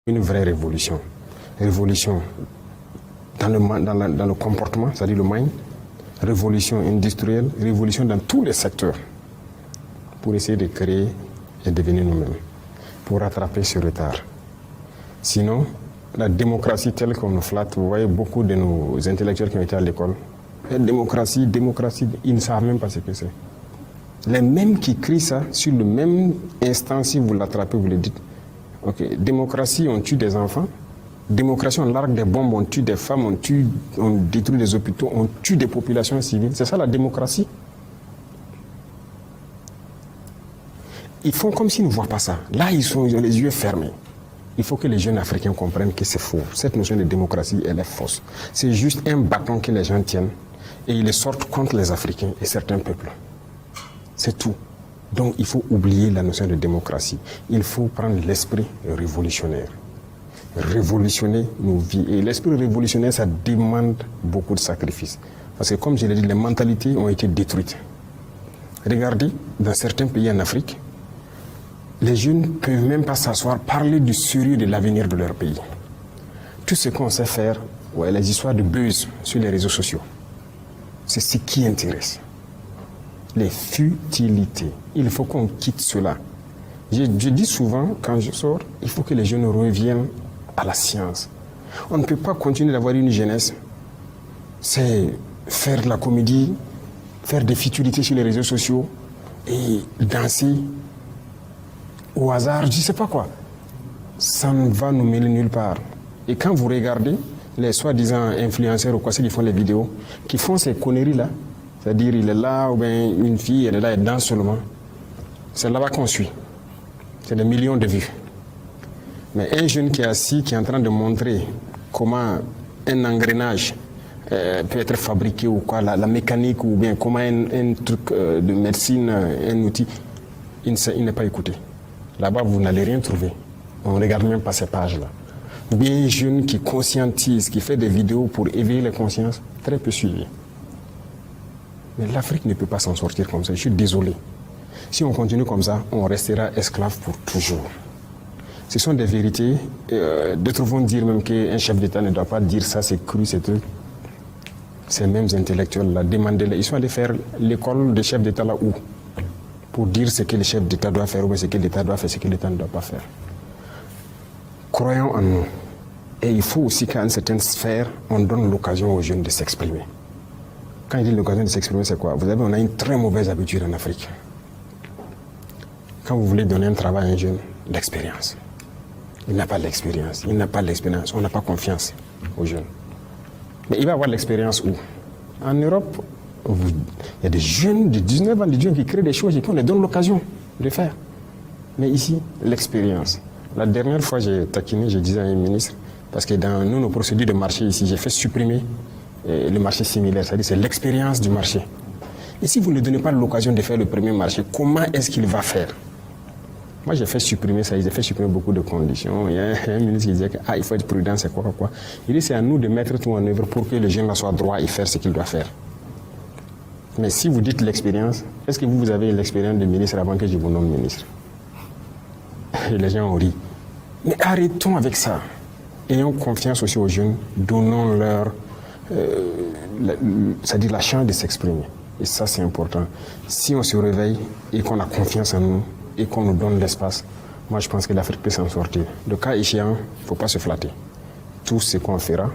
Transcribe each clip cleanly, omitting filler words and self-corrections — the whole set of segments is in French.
Une vraie révolution. Révolution dans le comportement, c'est-à-dire le mind, révolution industrielle, révolution dans tous les secteurs pour essayer de créer et devenir nous-mêmes, pour rattraper ce retard. Sinon, la démocratie telle qu'on nous flatte, vous voyez beaucoup de nos intellectuels qui ont été à l'école, la démocratie, ils ne savent même pas ce que c'est. Les mêmes qui crient ça, sur le même instant, si vous l'attrapez, vous le dites, ok, démocratie, on tue des enfants, démocratie, on largue des bombes, on tue des femmes, on détruit des hôpitaux, on tue des populations civiles. C'est ça la démocratie. Ils font comme s'ils ne voient pas ça. Là, ils ont les yeux fermés. Il faut que les jeunes Africains comprennent que c'est faux. Cette notion de démocratie, elle est fausse. C'est juste un bâton que les gens tiennent et ils le sortent contre les Africains et certains peuples. C'est tout. Donc, il faut oublier la notion de démocratie. Il faut prendre l'esprit révolutionnaire. Révolutionner nos vies. Et l'esprit révolutionnaire, ça demande beaucoup de sacrifices. Parce que, comme je l'ai dit, les mentalités ont été détruites. Regardez, dans certains pays en Afrique, les jeunes ne peuvent même pas s'asseoir, parler du sérieux de l'avenir de leur pays. Tout ce qu'on sait faire, ouais, les histoires de buzz sur les réseaux sociaux, c'est ce qui intéresse. Les futilités. Il faut qu'on quitte cela. Je dis souvent, quand je sors, il faut que les jeunes reviennent à la science. On ne peut pas continuer d'avoir une jeunesse, c'est faire de la comédie, faire des futilités sur les réseaux sociaux et danser au hasard, je ne sais pas quoi. Ça ne va nous mener nulle part. Et quand vous regardez les soi-disant influenceurs ou quoi, ceux qui font les vidéos, qui font ces conneries-là, c'est-à-dire il est là, ou bien une fille, elle est là, elle danse seulement, c'est là-bas qu'on suit. C'est des millions de vues. Mais un jeune qui est assis, qui est en train de montrer comment un engrenage peut être fabriqué ou quoi, la mécanique ou bien comment un truc de médecine, un outil, il n'est pas écouté. Là-bas, vous n'allez rien trouver. On ne regarde même pas ces pages-là. Bien jeune qui conscientise, qui fait des vidéos pour éveiller les consciences, très peu suivi. Mais l'Afrique ne peut pas s'en sortir comme ça. Je suis désolé. Si on continue comme ça, on restera esclave pour toujours. Ce sont des vérités. D'autres vont dire même qu'un chef d'État ne doit pas dire ça, c'est cru, c'est truc. Ces mêmes intellectuels-là, demandez-les. Ils sont allés faire l'école de chef d'État là où pour dire ce que le chef d'État doit faire ou ce que l'État doit faire, ce que l'État ne doit pas faire. Croyons en nous. Et il faut aussi qu'à une certaine sphère, on donne l'occasion aux jeunes de s'exprimer. Quand il dit l'occasion de s'exprimer, c'est quoi? On a une très mauvaise habitude en Afrique. Quand vous voulez donner un travail à un jeune, l'expérience. Il n'a pas l'expérience. Il n'a pas l'expérience. On n'a pas confiance aux jeunes. Mais il va avoir l'expérience où? En Europe, il y a des jeunes de 19 ans, des jeunes qui créent des choses et qu'on leur donne l'occasion de faire. Mais ici, l'expérience. La dernière fois, j'ai taquiné, je disais à un ministre, parce que dans nos procédures de marché ici, j'ai fait supprimer le marché similaire, c'est-à-dire c'est l'expérience du marché. Et si vous ne donnez pas l'occasion de faire le premier marché, comment est-ce qu'il va faire? Moi, j'ai fait supprimer ça, j'ai fait supprimer beaucoup de conditions. Il y a un ministre qui disait qu'il faut être prudent, c'est quoi. Il dit c'est à nous de mettre tout en œuvre pour que le jeune soit droit et faire ce qu'il doit faire. Mais si vous dites l'expérience, est-ce que vous avez l'expérience de ministre avant que je vous nomme ministre? Et les gens ont ri. Mais arrêtons avec ça. Ayons confiance aussi aux jeunes, donnons-leur c'est-à-dire la chance de s'exprimer. Et ça, c'est important. Si on se réveille et qu'on a confiance en nous et qu'on nous donne l'espace, moi, je pense que l'Afrique peut s'en sortir. Le cas échéant, il ne faut pas se flatter. Tout ce qu'on fera,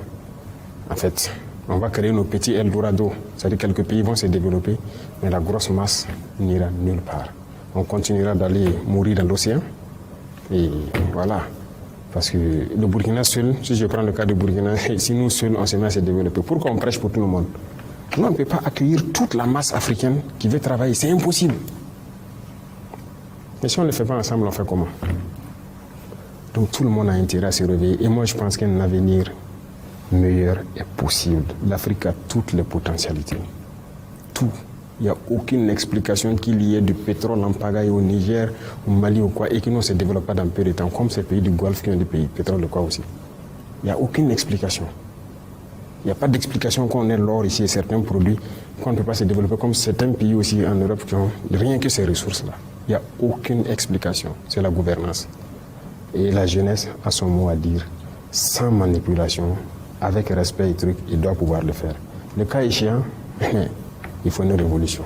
en fait, on va créer nos petits Eldorado. C'est-à-dire que quelques pays vont se développer, mais la grosse masse n'ira nulle part. On continuera d'aller mourir dans l'océan. Et voilà. Parce que le Burkina seul, si je prends le cas du Burkina, si nous seuls, on se met à se développer, pour qu'on prêche pour tout le monde. Nous, on ne peut pas accueillir toute la masse africaine qui veut travailler. C'est impossible. Mais si on ne le fait pas ensemble, on fait comment? Donc tout le monde a intérêt à se réveiller. Et moi, je pense qu'un avenir meilleur est possible. L'Afrique a toutes les potentialités. Tout. Il n'y a aucune explication qu'il y ait du pétrole en pagaille au Niger, au Mali ou quoi, et que ne se développe pas dans peu de temps, comme ces pays du Golfe qui ont des pays pétrole de quoi aussi. Il n'y a aucune explication. Il n'y a pas d'explication qu'on ait l'or ici et certains produits qu'on ne peut pas se développer comme certains pays aussi en Europe qui ont rien que ces ressources-là. Il n'y a aucune explication. C'est la gouvernance. Et la jeunesse a son mot à dire, sans manipulation, avec respect et trucs, il doit pouvoir le faire. Le cas échéant, il faut une révolution.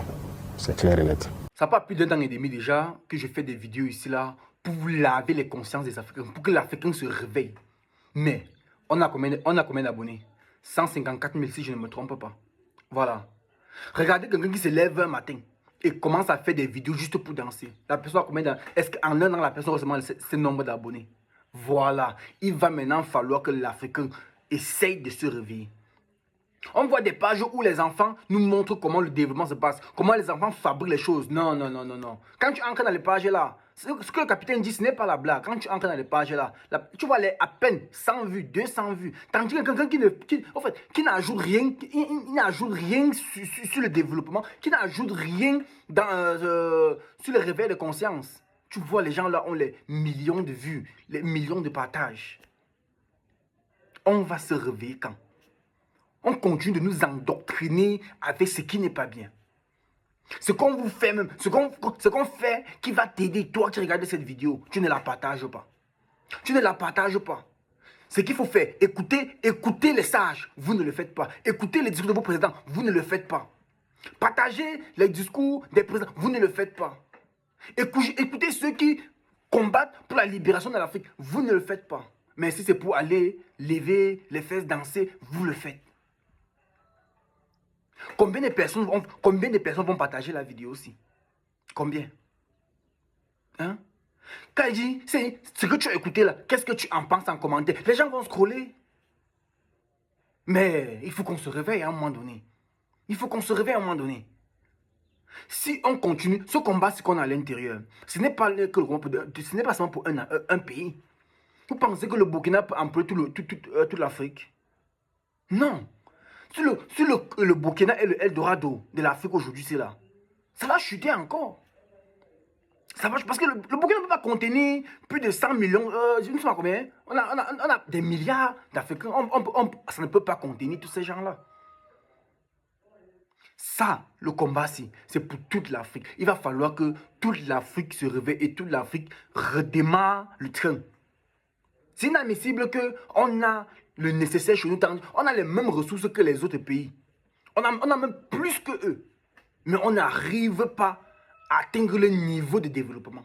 C'est clair et net. Ça fait plus d'1 an et demi déjà que je fais des vidéos ici là pour laver les consciences des Africains, pour que l'Africain se réveille. Mais on a combien d'abonnés? 154 000 si je ne me trompe pas. Voilà. Regardez quelqu'un qui se lève un matin et commence à faire des vidéos juste pour danser. La personne a combien d'abonnés? Est-ce qu'en 1 an la personne a ce nombre d'abonnés? Voilà. Il va maintenant falloir que l'Africain essaye de se réveiller. On voit des pages où les enfants nous montrent comment le développement se passe, comment les enfants fabriquent les choses. Non, non, non, non, non. Quand tu entres dans les pages là, ce que le capitaine dit, ce n'est pas la blague. Quand tu entres dans les pages là, tu vois à peine 100 vues, 200 vues. Tandis que quelqu'un qui n'ajoute rien, il n'ajoute rien sur le développement, qui n'ajoute rien sur le réveil de conscience. Tu vois, les gens là ont les millions de vues, les millions de partages. On va se réveiller quand? On continue de nous endoctriner avec ce qui n'est pas bien. Ce qu'on vous fait même, ce qu'on fait qui va t'aider, toi qui regardes cette vidéo, tu ne la partages pas. Tu ne la partages pas. Ce qu'il faut faire, écoutez les sages, vous ne le faites pas. Écoutez les discours de vos présidents, vous ne le faites pas. Partagez les discours des présidents, vous ne le faites pas. Écoutez ceux qui combattent pour la libération de l'Afrique, vous ne le faites pas. Mais si c'est pour aller lever les fesses, danser, vous le faites. Combien de personnes vont partager la vidéo aussi? Combien? Hein? Quand il dit, c'est ce que tu as écouté là, qu'est-ce que tu en penses en commentaire? Les gens vont scroller. Mais il faut qu'on se réveille à un moment donné. Il faut qu'on se réveille à un moment donné. Si on continue, ce combat, c'est qu'on a à l'intérieur. Ce n'est pas seulement pour un pays. Vous pensez que le Burkina peut employer toute l'Afrique? Non. Si le Burkina est le Eldorado de l'Afrique aujourd'hui, c'est là. Ça va chuter encore. Ça va, parce que le Burkina ne peut pas contenir plus de 100 millions. Je ne sais pas combien. On a des milliards d'Africains. Ça ne peut pas contenir tous ces gens-là. Ça, le combat, c'est pour toute l'Afrique. Il va falloir que toute l'Afrique se réveille et toute l'Afrique redémarre le train. C'est inadmissible qu'on a le nécessaire chez nous. On a les mêmes ressources que les autres pays. On a même plus que eux. Mais on n'arrive pas à atteindre le niveau de développement.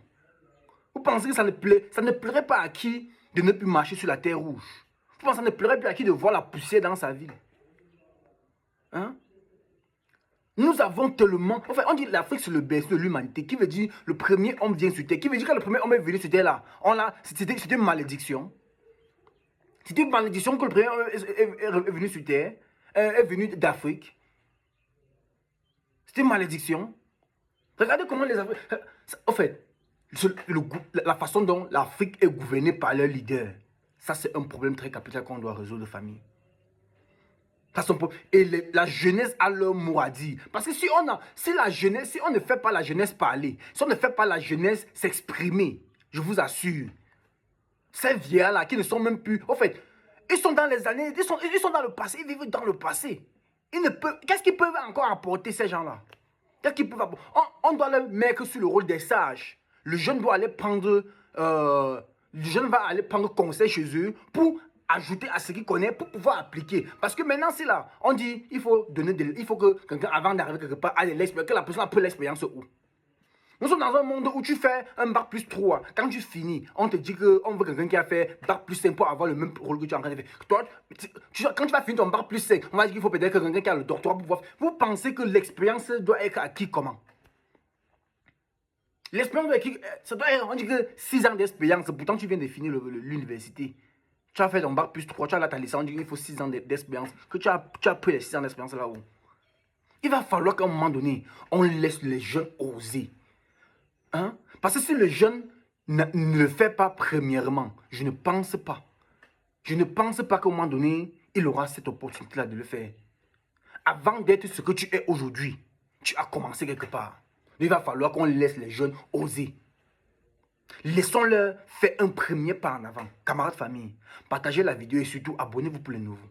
Vous pensez que ça ne plairait pas à qui de ne plus marcher sur la terre rouge? Vous pensez que ça ne plairait plus à qui de voir la poussière dans sa ville? Hein? Nous avons tellement... Enfin, on dit que l'Afrique c'est le berceau de l'humanité. Qui veut dire le premier homme vient sur terre? Qui veut dire que le premier homme est venu sur terre là? C'était une malédiction. C'était une malédiction que le premier homme est venu sur terre. Est venu d'Afrique. C'était une malédiction. Regardez comment les Africains... En fait, la façon dont l'Afrique est gouvernée par leurs leaders, ça c'est un problème très capital qu'on doit résoudre de famille. Et la jeunesse a leur mot à dire. Parce que si on ne fait pas la jeunesse parler, si on ne fait pas la jeunesse s'exprimer, je vous assure, ces vieillards-là qui ne sont même plus... En fait, ils sont dans les années, ils sont dans le passé, ils vivent dans le passé. Qu'est-ce qu'ils peuvent encore apporter, ces gens-là? Qu'est-ce qu'ils peuvent apporter? On doit les mettre sur le rôle des sages. Le jeune doit aller prendre... le jeune va aller prendre conseil chez eux pour ajouter à ce qu'il connaît pour pouvoir appliquer. Parce que maintenant, c'est là. On dit, il faut que quelqu'un, avant d'arriver quelque part, ait l'expérience, que la personne a pris l'expérience où. Nous sommes dans un monde où tu fais un bac plus 3. Quand tu finis, on te dit qu'on veut quelqu'un qui a fait bac plus 5 pour avoir le même rôle que tu es en train de faire. Toi, quand tu vas finir ton bac plus 5, on va dire qu'il faut peut-être quelqu'un qui a le doctorat pour pouvoir... Vous pensez que l'expérience doit être acquise comment? L'expérience doit être acquise... Ça doit être, on dit que 6 ans d'expérience. Pourtant, tu viens de finir l'université. Tu as fait ton bac plus 3, tu as là ta licence, on dit qu'il faut 6 ans d'expérience. Que tu as pris les 6 ans d'expérience là-haut. Il va falloir qu'à un moment donné, on laisse les jeunes oser. Hein? Parce que si le jeune ne le fait pas premièrement, je ne pense pas qu'à un moment donné, il aura cette opportunité-là de le faire. Avant d'être ce que tu es aujourd'hui, tu as commencé quelque part. Il va falloir qu'on laisse les jeunes oser. Laissons-leur faire un premier pas en avant. Camarades, famille, partagez la vidéo et surtout abonnez-vous pour les nouveaux.